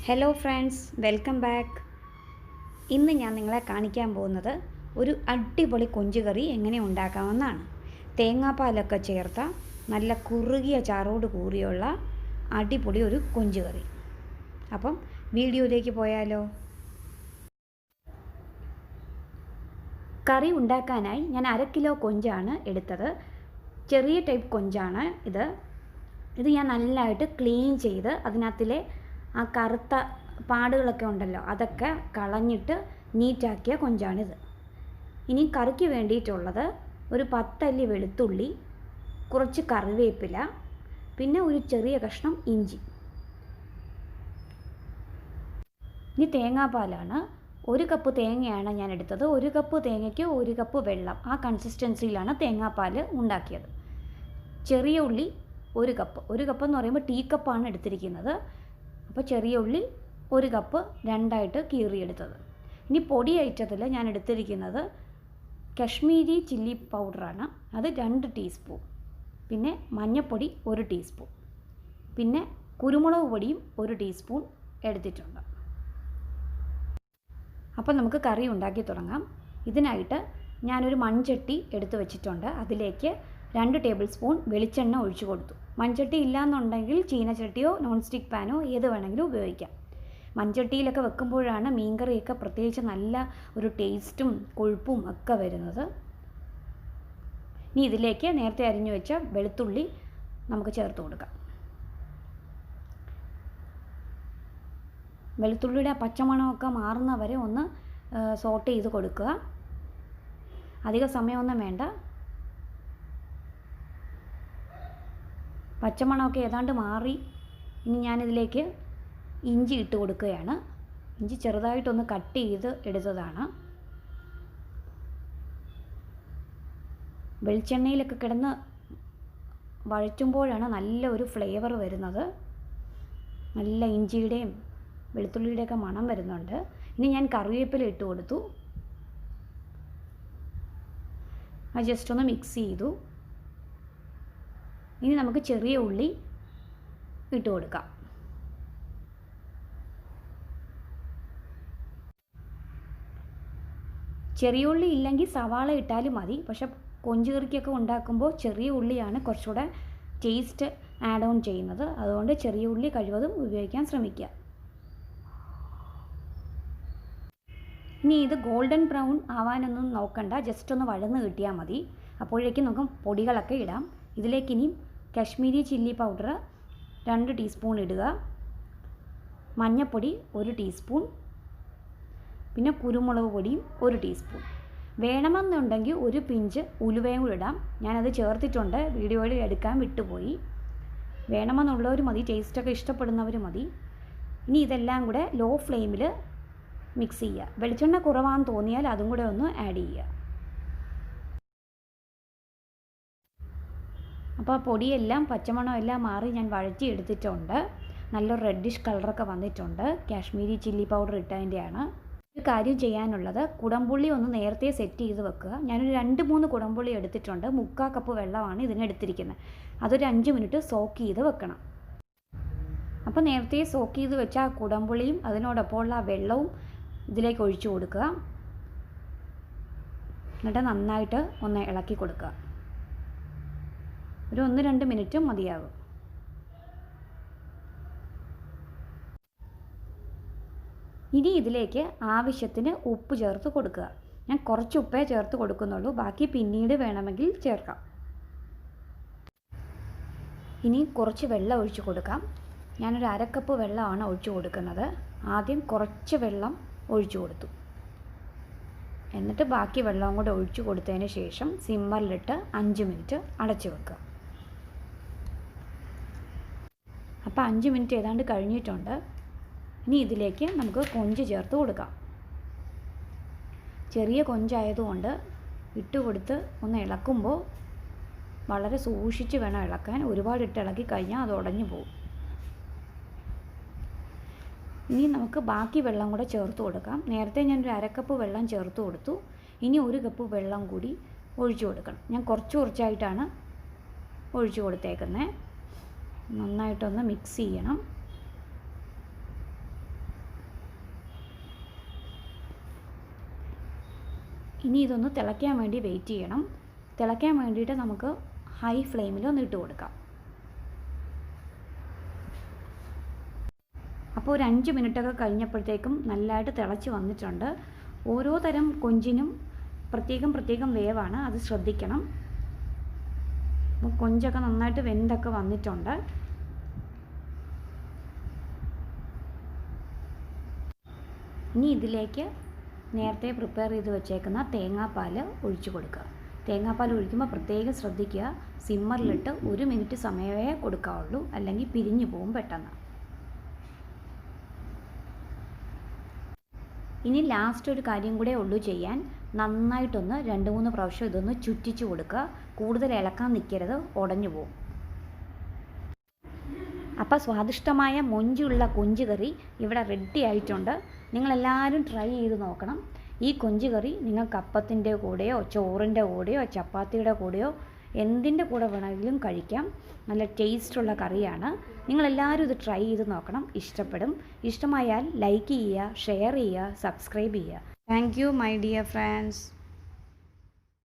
Hello friends, welcome back. ഇന്ന് ഞാൻ നിങ്ങളെ കാണിക്കാൻ പോകുന്നത് ഒരു അടിപൊളി കൊഞ്ച് കറി എങ്ങനെ ഉണ്ടാക്കാമെന്നാണ്. തേങ്ങാപ്പാലൊക്കെ ചേർത്ത നല്ല കുറുകിയ ചാറോട് കൂടിയുള്ള അടിപൊളി ഒരു കൊഞ്ച് കറി. അപ്പം വീഡിയോയിലേക്ക് പോയാലോ. കറി ഉണ്ടാക്കാനായി ഞാൻ 1/2 കിലോ കൊഞ്ചാണ് എടുത്തത്. ചെറിയ ടൈപ്പ് കൊഞ്ചാണ് ഇത് ഞാൻ നല്ലതായിട്ട് ക്ലീൻ ചെയ്ത് അതിനകത്തിലെ ആ കറുത്ത പാടുകളൊക്കെ ഉണ്ടല്ലോ അതൊക്കെ കളഞ്ഞിട്ട് നീറ്റാക്കിയ കൊഞ്ചാണിത്. ഇനി കറിക്ക് വേണ്ടിയിട്ടുള്ളത് ഒരു 10 അല്ലി വെളുത്തുള്ളി, കുറച്ച് കറിവേപ്പില, പിന്നെ ഒരു ചെറിയ കഷ്ണം ഇഞ്ചി. ഇനി തേങ്ങാപ്പാലാണ്. 1 കപ്പ് തേങ്ങയാണ് ഞാൻ എടുത്തത്. 1 കപ്പ് തേങ്ങയ്ക്ക് 1 കപ്പ് വെള്ളം, ആ കൺസിസ്റ്റൻസിയിലാണ് തേങ്ങാപ്പാൽ ഉണ്ടാക്കിയത്. ചെറിയ ഉള്ളി 1 കപ്പ് എന്ന് പറയുമ്പോൾ ടീ കപ്പാണ് എടുത്തിരിക്കുന്നത്. അപ്പോൾ ചെറിയ ഉള്ളി 1 കപ്പ് രണ്ടായിട്ട് കീറിയെടുത്തത്. ഇനി പൊടി ഐറ്റത്തിൽ ഞാൻ എടുത്തിരിക്കുന്നത് കശ്മീരി ചില്ലി പൗഡറാണ്, അത് 2 ടീസ്പൂൺ. പിന്നെ മഞ്ഞൾപ്പൊടി 1 ടീസ്പൂൺ. പിന്നെ കുരുമുളക് പൊടിയും 1 ടീസ്പൂൺ എടുത്തിട്ടുണ്ട്. അപ്പോൾ നമുക്ക് കറി ഉണ്ടാക്കി തുടങ്ങാം. ഇതിനായിട്ട് ഞാനൊരു മൺചട്ടി എടുത്ത് വെച്ചിട്ടുണ്ട്. അതിലേക്ക് 2 ടേബിൾ സ്പൂൺ വെളിച്ചെണ്ണ ഒഴിച്ചു കൊടുത്തു. മൺചട്ടി ഇല്ലയെന്നുണ്ടെങ്കിൽ ചീനച്ചട്ടിയോ നോൺ സ്റ്റിക്ക് പാനോ ഏത് വേണമെങ്കിലും ഉപയോഗിക്കാം. മൺചട്ടിയിലൊക്കെ വെക്കുമ്പോഴാണ് മീൻകറിയൊക്കെ പ്രത്യേകിച്ച് നല്ല ഒരു ടേസ്റ്റും കൊഴുപ്പും ഒക്കെ വരുന്നത്. ഇനി ഇതിലേക്ക് നേരത്തെ അരിഞ്ഞു വെച്ച വെളുത്തുള്ളി നമുക്ക് ചേർത്ത് കൊടുക്കാം. വെളുത്തുള്ളിയുടെ പച്ചമണമൊക്കെ മാറുന്നവരെ ഒന്ന് സോട്ട് ചെയ്ത് കൊടുക്കുക. അധിക സമയമൊന്നും വേണ്ട. പച്ചമണമൊക്കെ ഏതാണ്ട് മാറി. ഇനി ഞാനിതിലേക്ക് ഇഞ്ചി ഇട്ട് കൊടുക്കുകയാണ്. ഇഞ്ചി ചെറുതായിട്ടൊന്ന് കട്ട് ചെയ്ത് എടുത്തതാണ്. വെളിച്ചെണ്ണയിലൊക്കെ കിടന്ന് വഴറ്റുമ്പോഴാണ് നല്ല ഒരു ഫ്ലേവർ വരുന്നത്. നല്ല ഇഞ്ചിയുടെയും വെളുത്തുള്ളിയുടെയൊക്കെ മണം വരുന്നുണ്ട്. ഇനി ഞാൻ കറിവേപ്പില ഇട്ട് കൊടുത്തു. അത് ജസ്റ്റ് ഒന്ന് മിക്സ് ചെയ്തു. ഇനി നമുക്ക് ചെറിയ ഉള്ളി ഇട്ട് കൊടുക്കാം. ചെറിയ ഉള്ളി ഇല്ലെങ്കിൽ സവാള ഇട്ടാലും മതി. പക്ഷെ കൊഞ്ച് കറിക്കൊക്കെ ഉണ്ടാക്കുമ്പോൾ ചെറിയ ഉള്ളിയാണ് കുറച്ചുകൂടെ ടേസ്റ്റ് ആഡ് ഓൺ ചെയ്യുന്നത്. അതുകൊണ്ട് ചെറിയ ഉള്ളി കഴിവതും ഉപയോഗിക്കാൻ ശ്രമിക്കുക. ഇനി ഇത് ഗോൾഡൻ ബ്രൗൺ ആവാനൊന്നും നോക്കണ്ട, ജസ്റ്റ് ഒന്ന് വഴന്ന് കിട്ടിയാൽ മതി. അപ്പോഴേക്കും നമുക്ക് പൊടികളൊക്കെ ഇടാം. ഇതിലേക്ക് ഇനി കശ്മീരി ചില്ലി പൗഡർ 2 ടീസ്പൂൺ ഇടുക. മഞ്ഞൾപ്പൊടി 1 ടീസ്പൂൺ. പിന്നെ കുരുമുളക് പൊടിയും 1 ടീസ്പൂൺ. വേണമെന്നുണ്ടെങ്കിൽ ഒരു പിഞ്ച് ഉലുവയും കൂടി ഇടാം. ഞാനത് ചേർത്തിട്ടുണ്ട്, വീഡിയോയിൽ എടുക്കാൻ വിട്ടുപോയി. വേണമെന്നുള്ളവർ മതി, ടേസ്റ്റൊക്കെ ഇഷ്ടപ്പെടുന്നവർ മതി. ഇനി ഇതെല്ലാം കൂടെ ലോ ഫ്ലെയിമിൽ മിക്സ് ചെയ്യുക. വെളിച്ചെണ്ണ കുറവാണെന്ന് തോന്നിയാൽ അതും കൂടെ ഒന്ന് ആഡ് ചെയ്യുക. അപ്പോൾ പൊടിയെല്ലാം പച്ചമണം എല്ലാം മാറി ഞാൻ വഴറ്റി എടുത്തിട്ടുണ്ട്. നല്ലൊരു റെഡിഷ് കളറൊക്കെ വന്നിട്ടുണ്ട്. കാശ്മീരി ചില്ലി പൗഡർ ഇട്ടതിൻ്റെയാണ്. ഒരു കാര്യം ചെയ്യാനുള്ളത്, കുടംപുള്ളി ഒന്ന് നേരത്തെ സെറ്റ് ചെയ്ത് വെക്കുക. ഞാനൊരു 2-3 കുടംപുള്ളി എടുത്തിട്ടുണ്ട്. 3/4 കപ്പ് വെള്ളമാണ് ഇതിനെടുത്തിരിക്കുന്നത്. അതൊരു 5 മിനിറ്റ് സോക്ക് ചെയ്ത് വെക്കണം. അപ്പോൾ നേരത്തെ സോക്ക് ചെയ്ത് വെച്ച ആ കുടംപുള്ളിയും അതിനോടൊപ്പമുള്ള ആ വെള്ളവും ഇതിലേക്ക് ഒഴിച്ചു കൊടുക്കുക. എന്നിട്ട് നന്നായിട്ട് ഒന്ന് ഇളക്കി കൊടുക്കുക. ഒരു 1-2 മിനിറ്റ് മതിയാകും. ഇനി ഇതിലേക്ക് ആവശ്യത്തിന് ഉപ്പ് ചേർത്ത് കൊടുക്കുക. ഞാൻ കുറച്ച് ഉപ്പേ ചേർത്ത് കൊടുക്കുന്നുള്ളൂ, ബാക്കി പിന്നീട് വേണമെങ്കിൽ ചേർക്കാം. ഇനി കുറച്ച് വെള്ളം ഒഴിച്ചു കൊടുക്കാം. ഞാനൊരു 1/2 കപ്പ് വെള്ളമാണ് ഒഴിച്ചു കൊടുക്കുന്നത്. ആദ്യം കുറച്ച് വെള്ളം ഒഴിച്ചു കൊടുത്തു. എന്നിട്ട് ബാക്കി വെള്ളവും കൂടെ ഒഴിച്ചു കൊടുത്തതിന് ശേഷം സിമ്മറിലിട്ട് 5 മിനിറ്റ് അടച്ചു വെക്കുക. അപ്പോൾ 5 മിനിറ്റ് ഏതാണ്ട് കഴിഞ്ഞിട്ടുണ്ട്. ഇനി ഇതിലേക്ക് നമുക്ക് കൊഞ്ച് ചേർത്ത് കൊടുക്കാം. ചെറിയ കൊഞ്ചായതുകൊണ്ട് ഇട്ട് കൊടുത്ത് ഒന്ന് ഇളക്കുമ്പോൾ വളരെ സൂക്ഷിച്ച് വേണം ഇളക്കാൻ. ഒരുപാട് ഇട്ട് ഇളക്കി കഴിഞ്ഞാൽ അത് ഉടഞ്ഞു പോകും. ഇനി നമുക്ക് ബാക്കി വെള്ളം കൂടെ ചേർത്ത് കൊടുക്കാം. നേരത്തെ ഞാനൊരു 1/2 കപ്പ് വെള്ളം ചേർത്ത് കൊടുത്തു. ഇനി 1 കപ്പ് വെള്ളം കൂടി ഒഴിച്ചു കൊടുക്കണം. ഞാൻ കുറച്ചായിട്ടാണ് ഒഴിച്ചു കൊടുത്തേക്കുന്നത്. നന്നായിട്ടൊന്ന് മിക്സ് ചെയ്യണം. ഇനി ഇതൊന്ന് തിളയ്ക്കാൻ വേണ്ടി വെയിറ്റ് ചെയ്യണം. തിളയ്ക്കാൻ വേണ്ടിയിട്ട് നമുക്ക് ഹൈ ഫ്ലെയിമിൽ ഒന്ന് ഇട്ട് കൊടുക്കാം. അപ്പോൾ ഒരു 5 മിനിറ്റൊക്കെ കഴിഞ്ഞപ്പോഴത്തേക്കും നല്ലതായിട്ട് തിളച്ച് വന്നിട്ടുണ്ട്. ഓരോ തരം കൊഞ്ചിനും പ്രത്യേകം വേവാണ്, അത് ശ്രദ്ധിക്കണം. അപ്പോൾ കൊഞ്ചൊക്കെ നന്നായിട്ട് വെന്തൊക്കെ വന്നിട്ടുണ്ട്. ഇനി ഇതിലേക്ക് നേരത്തെ പ്രിപ്പയർ ചെയ്ത് വെച്ചേക്കുന്ന തേങ്ങാപ്പാൽ ഒഴിച്ചു കൊടുക്കുക. തേങ്ങാപ്പാൽ ഒഴിക്കുമ്പോൾ പ്രത്യേകം ശ്രദ്ധിക്കുക, സിമ്മറിലിട്ട് 1 മിനിറ്റ് സമയമേ കൊടുക്കാവുള്ളൂ, അല്ലെങ്കിൽ പിരിഞ്ഞു പോകും പെട്ടെന്ന്. ഇനി ലാസ്റ്റ് ഒരു കാര്യം കൂടെ ഉള്ളൂ ചെയ്യാൻ. നന്നായിട്ടൊന്ന് 2-3 പ്രാവശ്യം ഇതൊന്ന് ചുറ്റിച്ച് കൊടുക്കുക. കൂടുതൽ ഇളക്കാൻ നിൽക്കരുത്, ഉടഞ്ഞു പോകും. അപ്പോൾ സ്വാദിഷ്ടമായ മൊഞ്ചുള്ള കൊഞ്ച് കറി ഇവിടെ റെഡി ആയിട്ടുണ്ട്. നിങ്ങളെല്ലാവരും ട്രൈ ചെയ്ത് നോക്കണം. ഈ കൊഞ്ച് കറി നിങ്ങൾക്ക് അപ്പത്തിൻ്റെ കൂടെയോ ചോറിൻ്റെ കൂടെയോ ചപ്പാത്തിയുടെ കൂടെയോ എന്തിൻ്റെ കൂടെ വേണമെങ്കിലും കഴിക്കാം. നല്ല ടേസ്റ്റുള്ള കറിയാണ്. നിങ്ങളെല്ലാവരും ഇത് ട്രൈ ചെയ്ത് നോക്കണം, ഇഷ്ടപ്പെടും. ഇഷ്ടമായാൽ ലൈക്ക് ചെയ്യുക, ഷെയർ ചെയ്യുക, സബ്സ്ക്രൈബ് ചെയ്യുക. Thank you my dear friends.